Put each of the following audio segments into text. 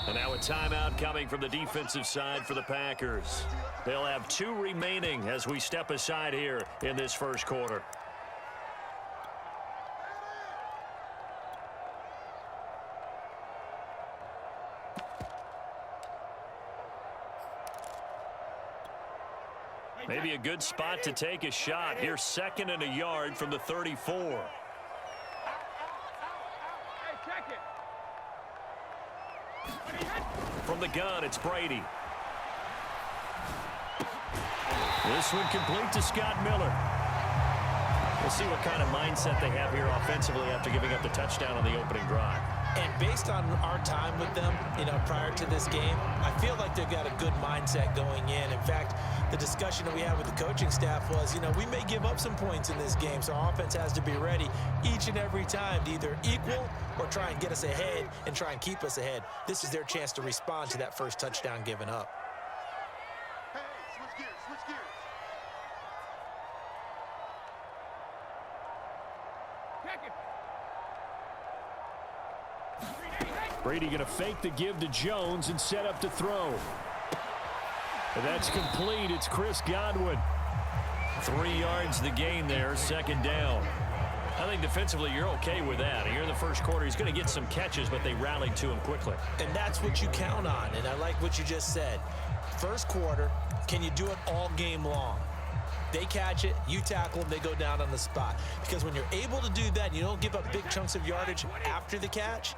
And now a timeout coming from the defensive side for the Packers. They'll have 2 remaining as we step aside here in this first quarter. Maybe a good spot to take a shot. Here, 2nd and a yard from the 34. From the gun, it's Brady. This one complete to Scott Miller. We'll see what kind of mindset they have here offensively after giving up the touchdown on the opening drive. And based on our time with them, prior to this game, I feel like they've got a good mindset going in. In fact, the discussion that we had with the coaching staff was, we may give up some points in this game, so our offense has to be ready each and every time to either equal or try and get us ahead and try and keep us ahead. This is their chance to respond to that first touchdown given up. Hey, switch gears, switch gears. Brady going to fake the give to Jones and set up to throw. And that's complete. It's Chris Godwin. 3 yards the gain there, 2nd down. I think defensively you're okay with that. Here in the first quarter, he's going to get some catches, but they rallied to him quickly. And that's what you count on, and I like what you just said. First quarter, can you do it all game long? They catch it, you tackle them, they go down on the spot. Because when you're able to do that, you don't give up big chunks of yardage after the catch,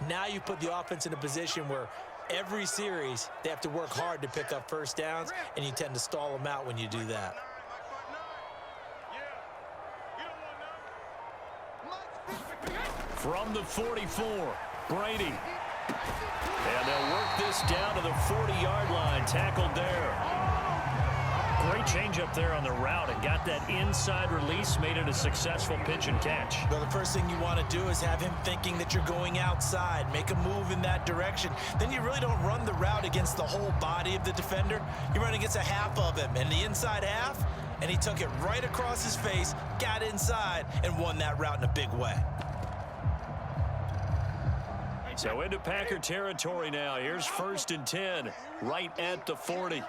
now you put the offense in a position where every series they have to work hard to pick up first downs, and you tend to stall them out when you do that. From the 44, Brady. And they'll work this down to the 40-yard line, tackled there. Great change up there on the route and got that inside release, made it a successful pitch and catch. Well, the first thing you want to do is have him thinking that you're going outside, make a move in that direction. Then you really don't run the route against the whole body of the defender. You run against a half of him, and the inside half, and he took it right across his face, got inside, and won that route in a big way. So into Packer territory now. Here's 1st and 10, right at the 40.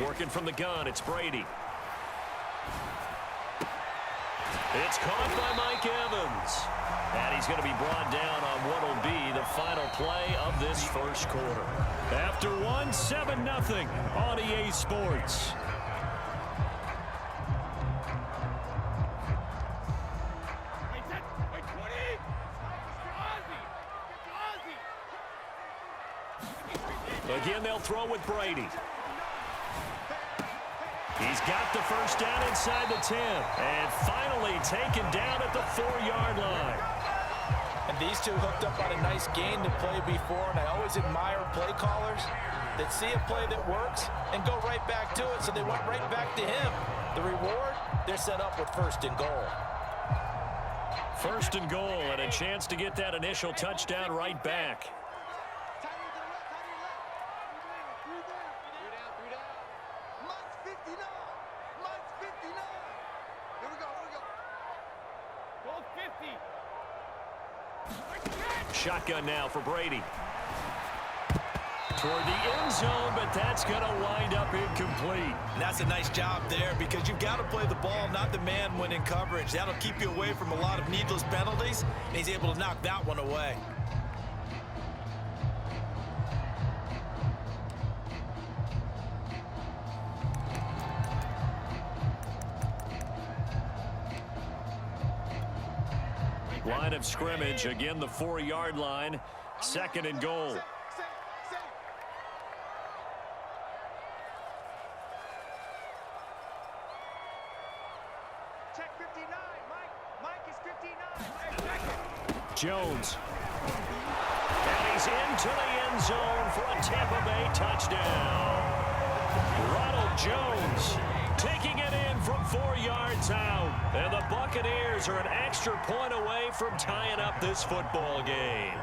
Working from the gun, it's Brady. It's caught by Mike Evans. And he's going to be brought down on what will be the final play of this first quarter. After 7-0 on EA Sports. Again, they'll throw with Brady. He's got the first down inside the 10. And finally taken down at the 4-yard line. And these two hooked up on a nice gain to play before, and I always admire play callers that see a play that works and go right back to it, so they went right back to him. The reward, they're set up with 1st and goal. 1st and goal, and a chance to get that initial touchdown right back. Shotgun now for Brady. Toward the end zone, but that's going to wind up incomplete. And that's a nice job there because you've got to play the ball, not the man when in coverage. That'll keep you away from a lot of needless penalties, and he's able to knock that one away. Line of scrimmage, again the 4-yard line, 2nd and goal. Check 59, Mike is 59. Jones. And he's into the end zone for a Tampa Bay touchdown. Ronald Jones taking it in from 4 yards out. And the Buccaneers are an extra point away from tying up this football game.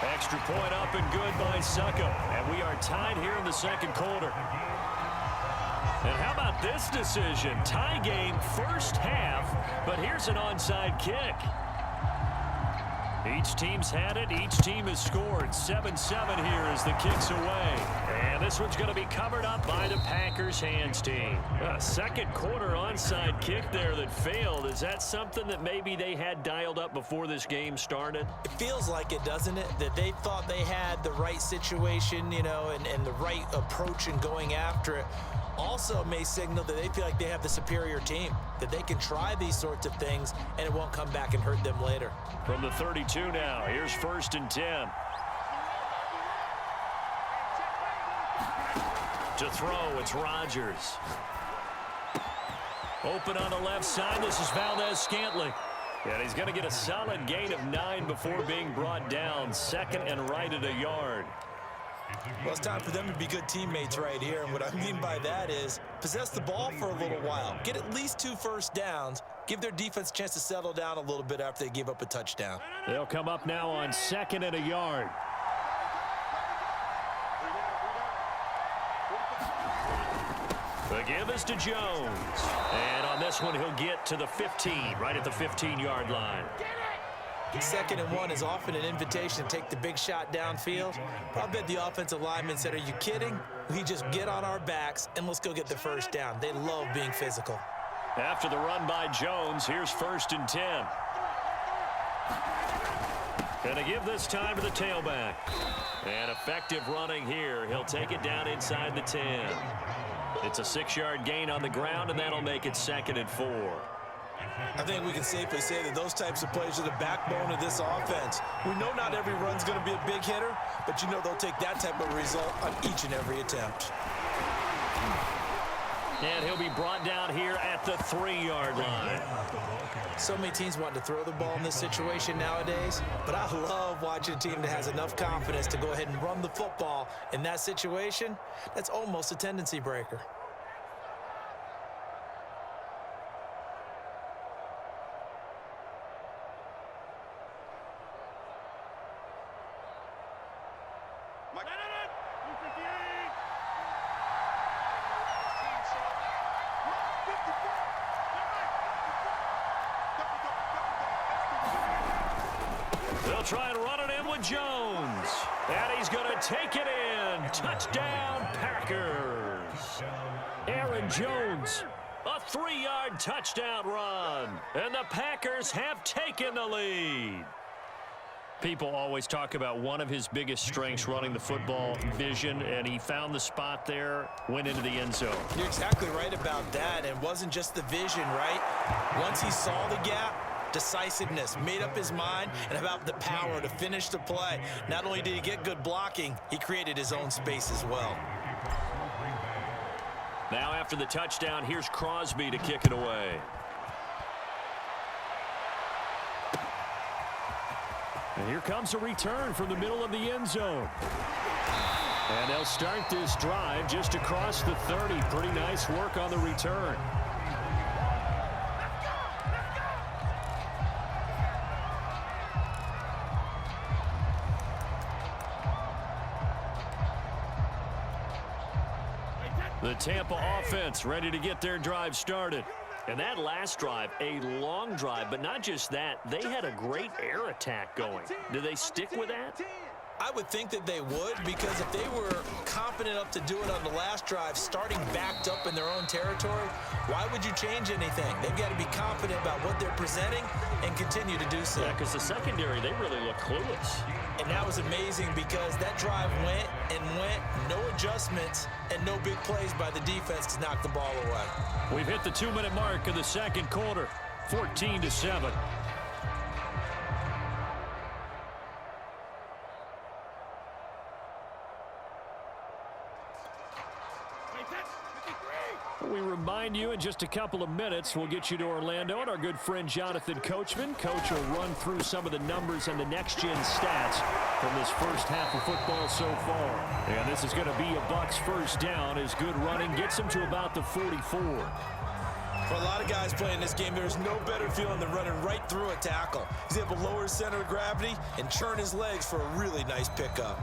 Extra point up and good by Suckup. And we are tied here in the second quarter. And how about this decision? Tie game first half, but here's an onside kick. Each team's had it. Each team has scored. 7-7 here as the kick's away. And this one's going to be covered up by the Packers hands team. A second quarter onside kick there that failed. Is that something that maybe they had dialed up before this game started? It feels like it, doesn't it? That they thought they had the right situation, you know, and the right approach in going after it. Also may signal that they feel like they have the superior team, that they can try these sorts of things and it won't come back and hurt them later. From the 32 now, here's 1st and 10. To throw, it's Rodgers. Open on the left side, this is Valdez-Scantling. And he's going to get a solid gain of 9 before being brought down. 2nd and right at a yard. Well, it's time for them to be good teammates right here. And what I mean by that is possess the ball for a little while. Get at least 2 first downs. Give their defense a chance to settle down a little bit after they give up a touchdown. They'll come up now on 2nd and a yard. The give is to Jones. And on this one, he'll get to the 15, right at the 15-yard line. 2nd and 1 is often an invitation to take the big shot downfield. I bet the offensive lineman said, are you kidding? We just get on our backs and let's go get the first down. They love being physical. After the run by Jones, here's 1st and 10. Gonna give this time to the tailback. And effective running here. He'll take it down inside the 10. It's a 6-yard gain on the ground, and that'll make it 2nd and 4. I think we can safely say that those types of plays are the backbone of this offense. We know not every run's going to be a big hitter, but you know they'll take that type of result on each and every attempt. And he'll be brought down here at the 3-yard line. So many teams want to throw the ball in this situation nowadays, but I love watching a team that has enough confidence to go ahead and run the football in that situation. That's almost a tendency breaker. They'll try and run it in with Jones. And he's going to take it in. Touchdown, Packers. Aaron Jones, a 3-yard touchdown run. And the Packers have taken the lead. People always talk about one of his biggest strengths running the football, vision, and he found the spot there, went into the end zone. You're exactly right about that. And it wasn't just the vision, right? Once he saw the gap, decisiveness, made up his mind, and about the power to finish the play. Not only did he get good blocking, he created his own space as well. Now after the touchdown, here's Crosby to kick it away. And here comes a return from the middle of the end zone. And they'll start this drive just across the 30. Pretty nice work on the return. The Tampa offense ready to get their drive started. And that last drive, a long drive, but not just that, they had a great air attack going. Do they stick with that? I would think that they would, because if they were confident enough to do it on the last drive, starting backed up in their own territory, why would you change anything? They've got to be confident about what they're presenting and continue to do so. Yeah, because the secondary, they really look clueless. And that was amazing because that drive went and went, no adjustments, and no big plays by the defense to knock the ball away. We've hit the 2-minute mark of the second quarter, 14-7. We remind you in just a couple of minutes, we'll get you to Orlando and our good friend Jonathan Coachman. Coach will run through some of the numbers and the next-gen stats from this first half of football so far. And this is going to be a Bucs first down as good running gets him to about the 44. For a lot of guys playing this game, there's no better feeling than running right through a tackle. He's able to lower his center of gravity and churn his legs for a really nice pickup.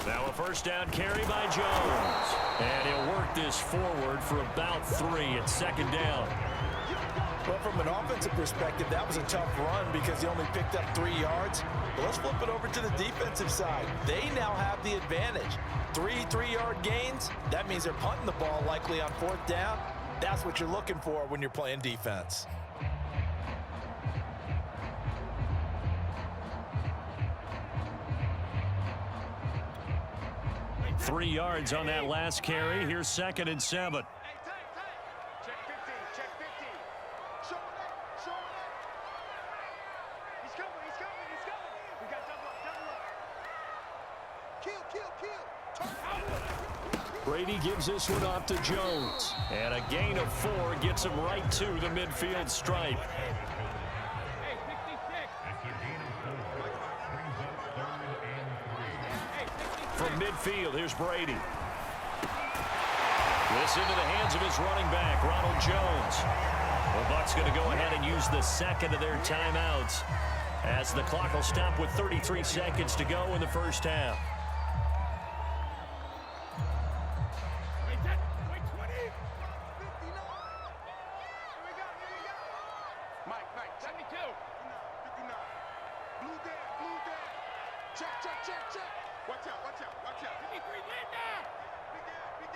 Now a first down carry by Jones. And he'll work this forward for about 3 at second down. Well, from an offensive perspective, that was a tough run because he only picked up 3 yards. But let's flip it over to the defensive side. They now have the advantage. 3 3-yard gains, that means they're punting the ball likely on 4th down. That's what you're looking for when you're playing defense. Three yards on that last carry. Here's 2nd and 7. Check 15, check 15. Show it, show it. He's coming, he's coming, he's coming. We got double up. Kill. Brady gives this one off to Jones. And a gain of 4 gets him right to the midfield stripe. From midfield, here's Brady. This into the hands of his running back, Ronald Jones. The Bucs going to go ahead and use the second of their timeouts as the clock will stop with 33 seconds to go in the first half. Mike, 72. 59. Blue down. Check. Watch out. 53, land down. Big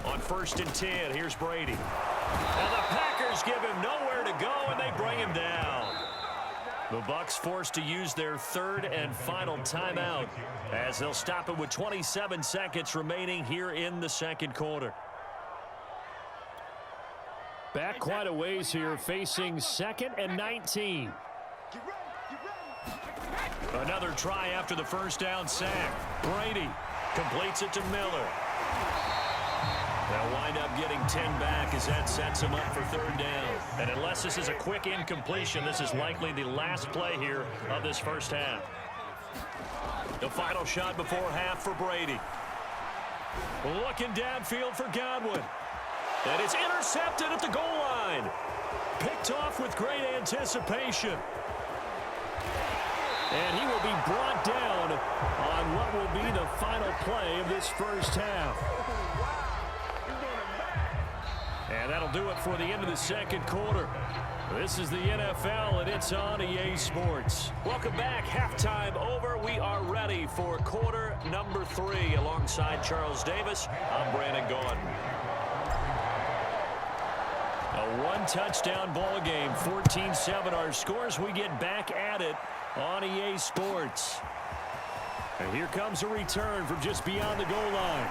down. On 1st and 10, here's Brady. And the Packers give him nowhere to go, and they bring him down. The Bucs forced to use their 3rd and final timeout as they'll stop it with 27 seconds remaining here in the second quarter. Back quite a ways here, facing 2nd and 19. Get ready. Another try after the first down sack. Brady completes it to Miller. They'll wind up getting 10 back as that sets him up for 3rd down. And unless this is a quick incompletion, this is likely the last play here of this first half. The final shot before half for Brady. Looking downfield for Godwin. And it's intercepted at the goal line. Picked off with great anticipation. And he will be brought down on what will be the final play of this first half. And that'll do it for the end of the second quarter. This is the NFL, and it's on EA Sports. Welcome back. Halftime over. We are ready for quarter number 3. Alongside Charles Davis, I'm Brandon Gaudin. A one-touchdown ball game, 14-7 our scores. We get back at it on EA Sports. And here comes a return from just beyond the goal line.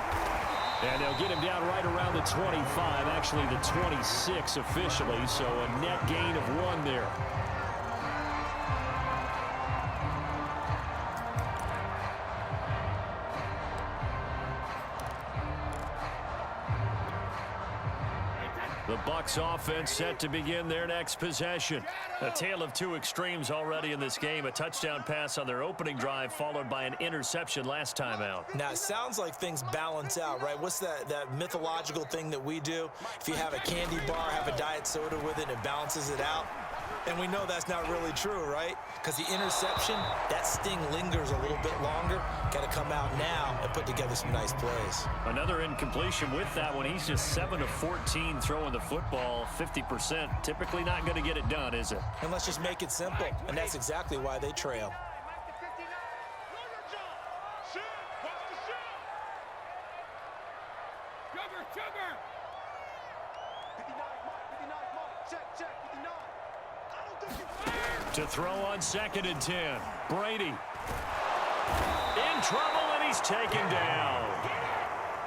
And they'll get him down right around the 25, actually the 26 officially, so a net gain of 1 there. The Bucs offense set to begin their next possession. A tale of 2 extremes already in this game. A touchdown pass on their opening drive followed by an interception last time out. Now, it sounds like things balance out, right? What's that mythological thing that we do? If you have a candy bar, have a diet soda with it, it balances it out. And we know that's not really true, right? Because the interception, that sting lingers a little bit longer. Got to come out now and put together some nice plays. Another incompletion with that one. He's just 7 of 14 throwing the football, 50%. Typically not going to get it done, is it? And let's just make it simple. And that's exactly why they trail. To throw on 2nd and 10. Brady in trouble, and he's taken down.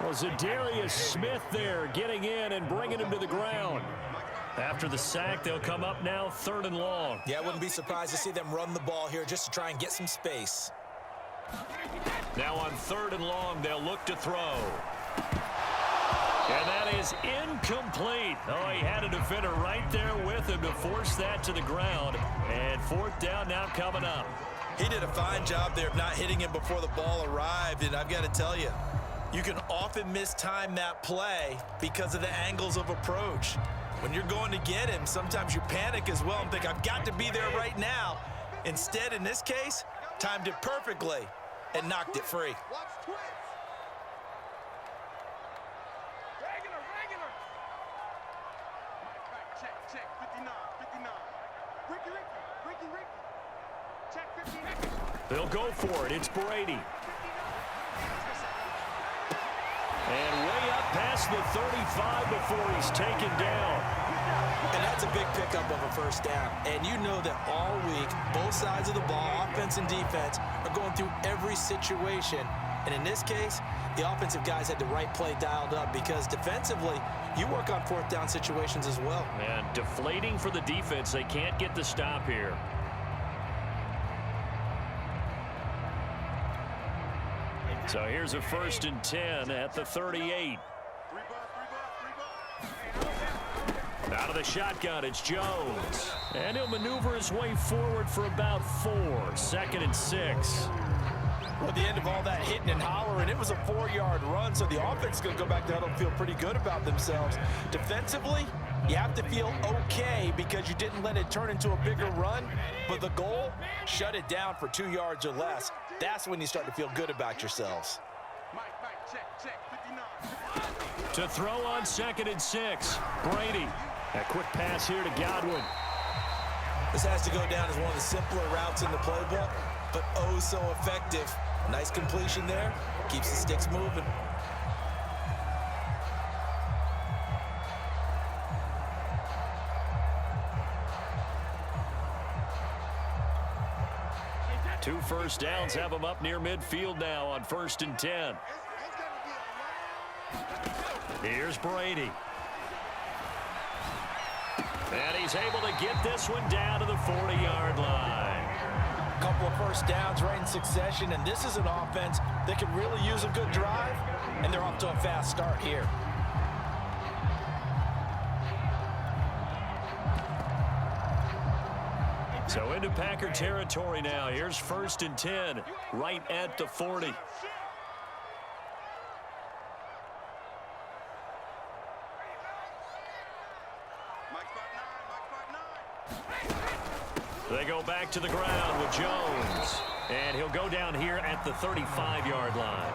Well, Zadarius Smith there getting in and bringing him to the ground. After the sack, they'll come up now 3rd and long. Yeah, I wouldn't be surprised to see them run the ball here just to try and get some space. Now on 3rd and long, they'll look to throw. And that is incomplete. Oh, he had a defender right there with him to force that to the ground. And 4th down now coming up. He did a fine job there of not hitting him before the ball arrived. And I've got to tell you, you can often mistime that play because of the angles of approach. When you're going to get him, sometimes you panic as well and think, I've got to be there right now. Instead, in this case, timed it perfectly. and knocked it free. Watch twins. Regular. Right, check. 59. Ricky. Check 59. They'll go for it. It's Brady. And way up past the 35 before he's taken down. And that's a big pickup of a first down. And you know that all week, both sides of the ball, offense and defense, are going through every situation. And in this case, the offensive guys had the right play dialed up because defensively, you work on fourth down situations as well. And deflating for the defense. They can't get the stop here. So here's a 1st and 10 at the 38. Out of the shotgun, it's Jones. And he'll maneuver his way forward for about 4. 2nd and 6. Well, at the end of all that hitting and hollering, it was a 4-yard run, so the offense is going to go back to huddle and feel pretty good about themselves. Defensively, you have to feel okay because you didn't let it turn into a bigger run, but the goal, shut it down for 2 yards or less. That's when you start to feel good about yourselves. Mike, check 59. To throw on 2nd and 6. Brady. A quick pass here to Godwin. This has to go down as one of the simpler routes in the playbook, but oh so effective. Nice completion there. Keeps the sticks moving. Two first downs have him up near midfield now on 1st and 10. Here's Brady. And he's able to get this one down to the 40-yard line. A couple of first downs right in succession, and this is an offense that can really use a good drive, and they're off to a fast start here. So into Packer territory now. Here's 1st and 10, right at the 40. They go back to the ground with Jones. And he'll go down here at the 35-yard line.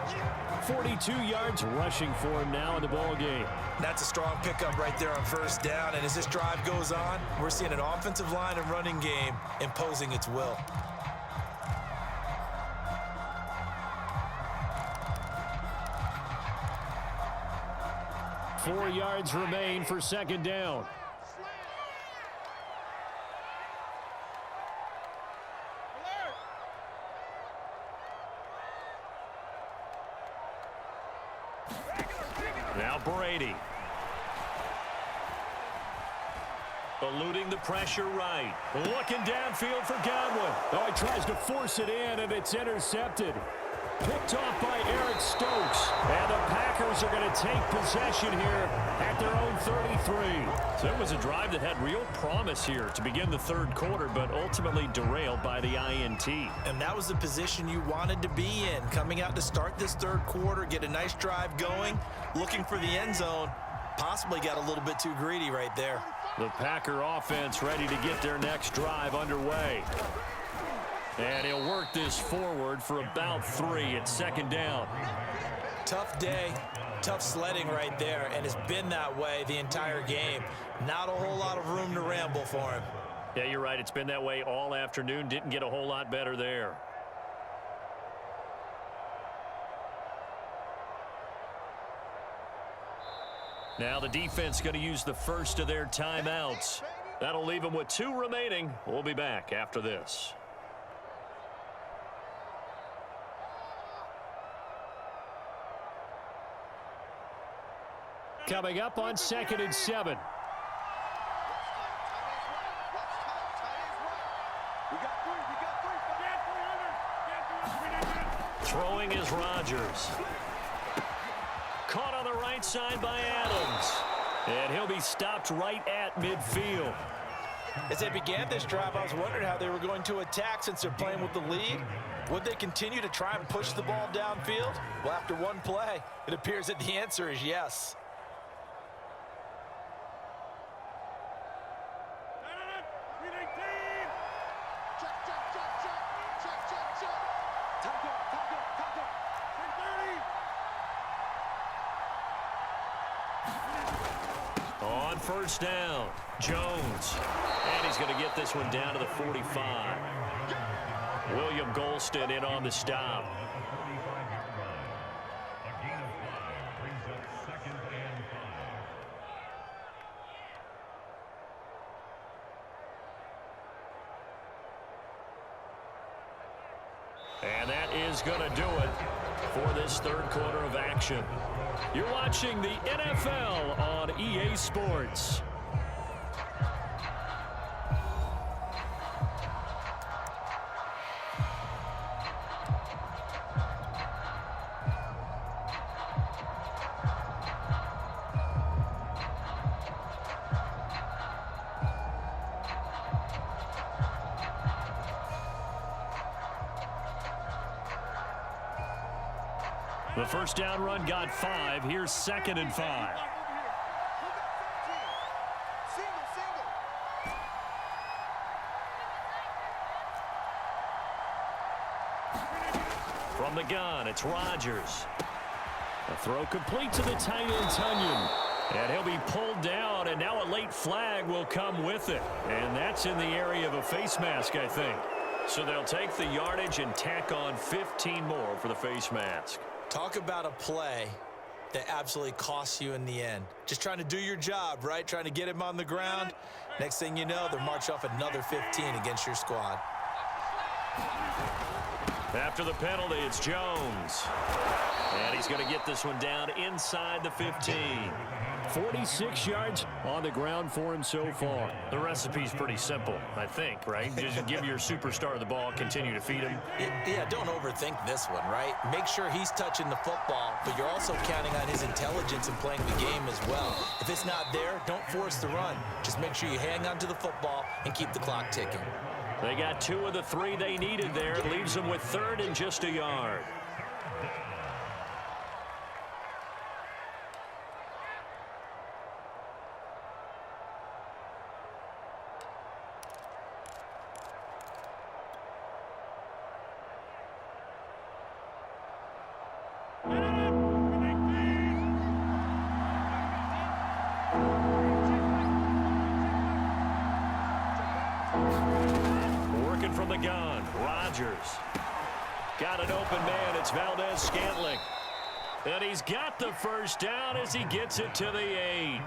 42 yards rushing for him now in the ballgame. That's a strong pickup right there on first down. And as this drive goes on, we're seeing an offensive line and running game imposing its will. Four yards remain for 2nd down. Now Brady. Eluding the pressure right. Looking downfield for Godwin. Oh, he tries to force it in, and it's intercepted. Picked off by Eric Stokes. And the Packers are going to take possession here at their own 33. So it was a drive that had real promise here to begin the 3rd quarter, but ultimately derailed by the INT. And that was the position you wanted to be in. Coming out to start this 3rd quarter, get a nice drive going, looking for the end zone. Possibly got a little bit too greedy right there. The Packer offense ready to get their next drive underway. And he'll work this forward for about 3 at 2nd down. Tough day, tough sledding right there, and it's been that way the entire game. Not a whole lot of room to ramble for him. Yeah, you're right. It's been that way all afternoon. Didn't get a whole lot better there. Now the defense going to use the first of their timeouts. That'll leave them with 2 remaining. We'll be back after this. Coming up on 2nd and 7. Throwing is Rodgers. Caught on the right side by Adams. And he'll be stopped right at midfield. As they began this drive, I was wondering how they were going to attack since they're playing with the lead. Would they continue to try and push the ball downfield? Well, after one play, it appears that the answer is yes. On first down, Jones. And he's going to get this one down to the 45. William Golston in on the stop. And that is going to do it for this third quarter of action. You're watching the NFL on EA Sports. The first down run got 5. Here's 2nd and 5. From the gun, it's Rodgers. A throw complete to the tight end, Tunyon. And he'll be pulled down, and now a late flag will come with it. And that's in the area of a face mask, I think. So they'll take the yardage and tack on 15 more for the face mask. Talk about a play that absolutely costs you in the end. Just trying to do your job, right? Trying to get him on the ground. Next thing you know, they'll march off another 15 against your squad. After the penalty, it's Jones. And he's going to get this one down inside the 15. 46 yards on the ground for him so far. The recipe's pretty simple, I think, right? Just give your superstar the ball, continue to feed him. Yeah, don't overthink this one, right? Make sure he's touching the football, but you're also counting on his intelligence in playing the game as well. If it's not there, don't force the run. Just make sure you hang on to the football and keep the clock ticking. They got 2 of the 3 they needed there. It leaves them with 3rd and just a yard. Working from the gun, Rodgers. Got an open man, it's Valdez-Scantling. And he's got the first down as he gets it to the 8.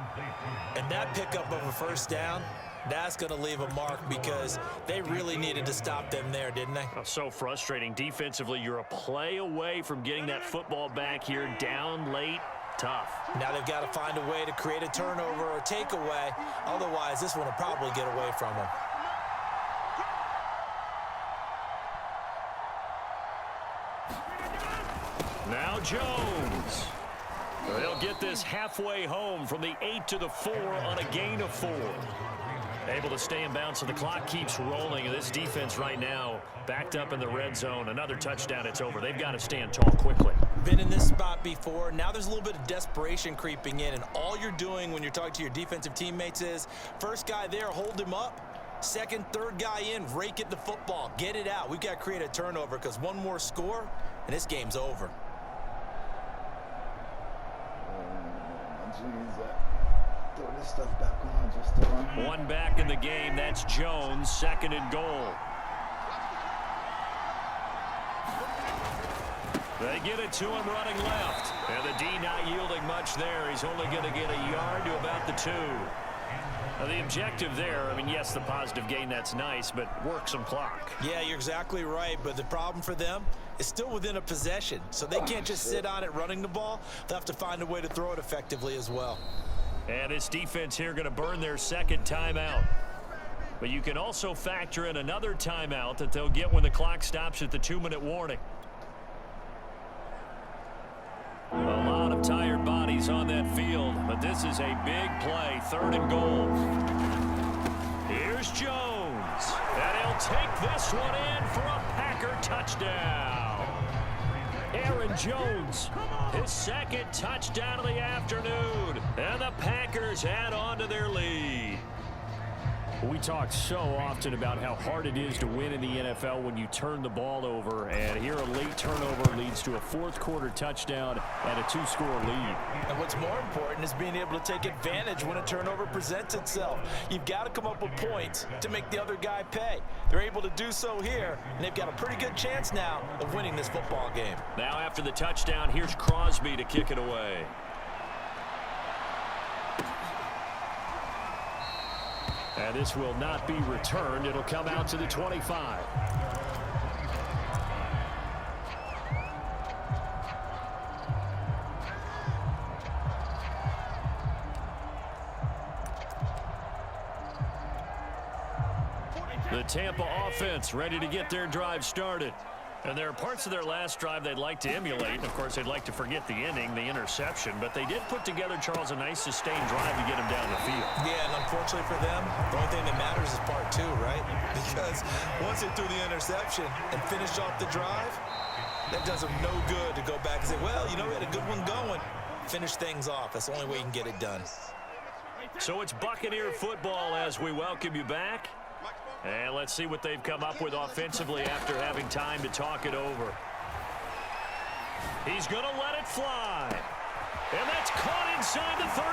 And that pickup of a first down, that's going to leave a mark because they really needed to stop them there, didn't they? Oh, so frustrating. Defensively, you're a play away from getting that football back here, down late. Tough. Now they've got to find a way to create a turnover or takeaway. Otherwise, this one will probably get away from them. Now Jones. They'll get this halfway home from the 8 to the 4 on a gain of 4. Able to stay in bounds, so the clock keeps rolling. And this defense right now backed up in the red zone. Another touchdown, it's over. They've got to stand tall quickly. Been in this spot before. Now there's a little bit of desperation creeping in. And all you're doing when you're talking to your defensive teammates is, first guy there, hold him up. Second, third guy in, rake at the football. Get it out. We've got to create a turnover because one more score, and this game's over. Throw this stuff back on just to run. One back in the game. That's Jones. 2nd and goal. They get it to him running left. And the D not yielding much there. He's only going to get a yard to about the 2. Now the objective there, I mean, yes, the positive gain, that's nice, but work some clock. Yeah, you're exactly right. But the problem for them is still within a possession. So they can't just sit on it running the ball. They'll have to find a way to throw it effectively as well. And this defense here going to burn their 2nd timeout. But you can also factor in another timeout that they'll get when the clock stops at the 2-minute warning. A lot of tired bodies on that field, but this is a big play. 3rd and goal. Here's Jones. And he'll take this one in for a Packer touchdown. Aaron Jones, his 2nd touchdown of the afternoon. And the Packers add on to their lead. We talk so often about how hard it is to win in the NFL when you turn the ball over, and here a late turnover leads to a fourth-quarter touchdown and a 2-score lead. And what's more important is being able to take advantage when a turnover presents itself. You've got to come up with points to make the other guy pay. They're able to do so here, and they've got a pretty good chance now of winning this football game. Now after the touchdown, here's Crosby to kick it away. And this will not be returned. It'll come out to the 25. The Tampa offense ready to get their drive started. And there are parts of their last drive they'd like to emulate. And of course, they'd like to forget the ending, the interception. But they did put together, Charles, a nice sustained drive to get them down the field. Yeah, and unfortunately for them, the only thing that matters is part 2, right? Because once they threw the interception and finished off the drive, that does them no good to go back and say, well, you know, we had a good one going. Finish things off. That's the only way you can get it done. So it's Buccaneer football as we welcome you back. And let's see what they've come up with offensively after having time to talk it over. He's going to let it fly. And that's caught inside the 35.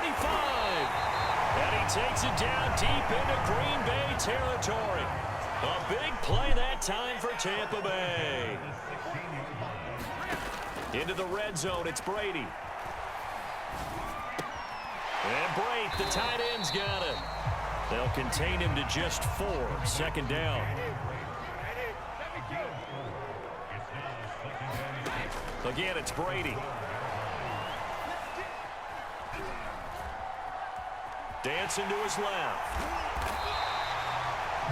And he takes it down deep into Green Bay territory. A big play that time for Tampa Bay. Into the red zone, it's Brady. And Brate, the tight end's got it. They'll contain him to just 4. Second down. Again, it's Brady. Dancing to his left.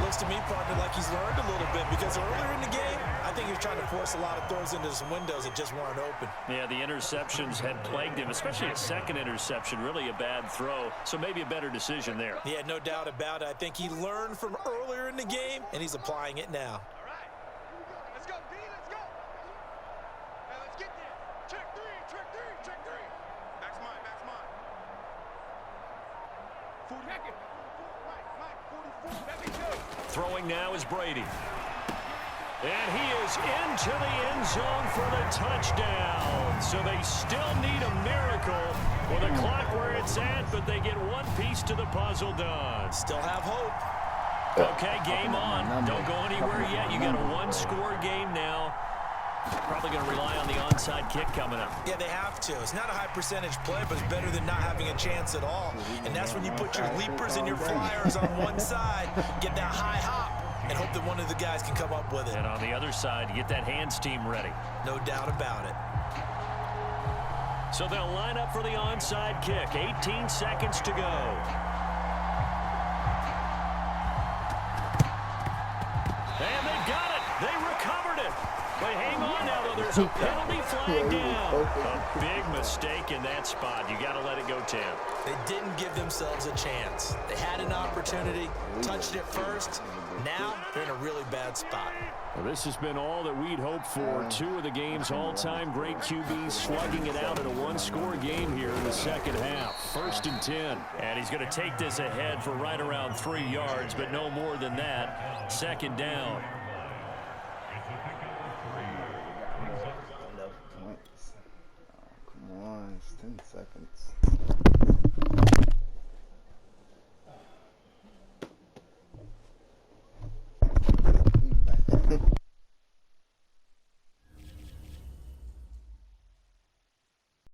Looks to me, partner, like he's learned a little bit because earlier in the game, I think he was trying to force a lot of throws into some windows that just weren't open. Yeah, the interceptions had plagued him, especially a second interception, really a bad throw. So maybe a better decision there. Yeah, no doubt about it. I think he learned from earlier in the game, and he's applying it now. All right. Let's go, B. Let's go. Now let's get there. Check 3. Check 3. Check 3. Back's mine. Back's mine. 40. Mike, 44. Let me go. Throwing now is Brady. And he is into the end zone for the touchdown. So they still need a miracle with the clock where it's at, but they get one piece to the puzzle done. Still have hope. Okay, game on. Don't go anywhere yet. You got a one-score game now. Probably going to rely on the onside kick coming up. Yeah, they have to. It's not a high percentage play, but it's better than not having a chance at all. And that's when you put your leapers and your flyers on one side, get that high hop, and hope that one of the guys can come up with it. And on the other side, get that hands team ready. No doubt about it. So they'll line up for the onside kick. 18 seconds to go. And they've got it. They recovered it. But hang on now, though. There's a penalty flag down. A big mistake in that spot. You got to let it go, Tam. They didn't give themselves a chance. They had an opportunity, touched it first. Now they're in a really bad spot. Well, this has been all that we'd hoped for. 2 of the game's all-time great QBs slugging it out in a one-score game here in the second half. 1st and 10. And he's going to take this ahead for right around 3 yards, but no more than that. Second down. Come on, it's 10 seconds.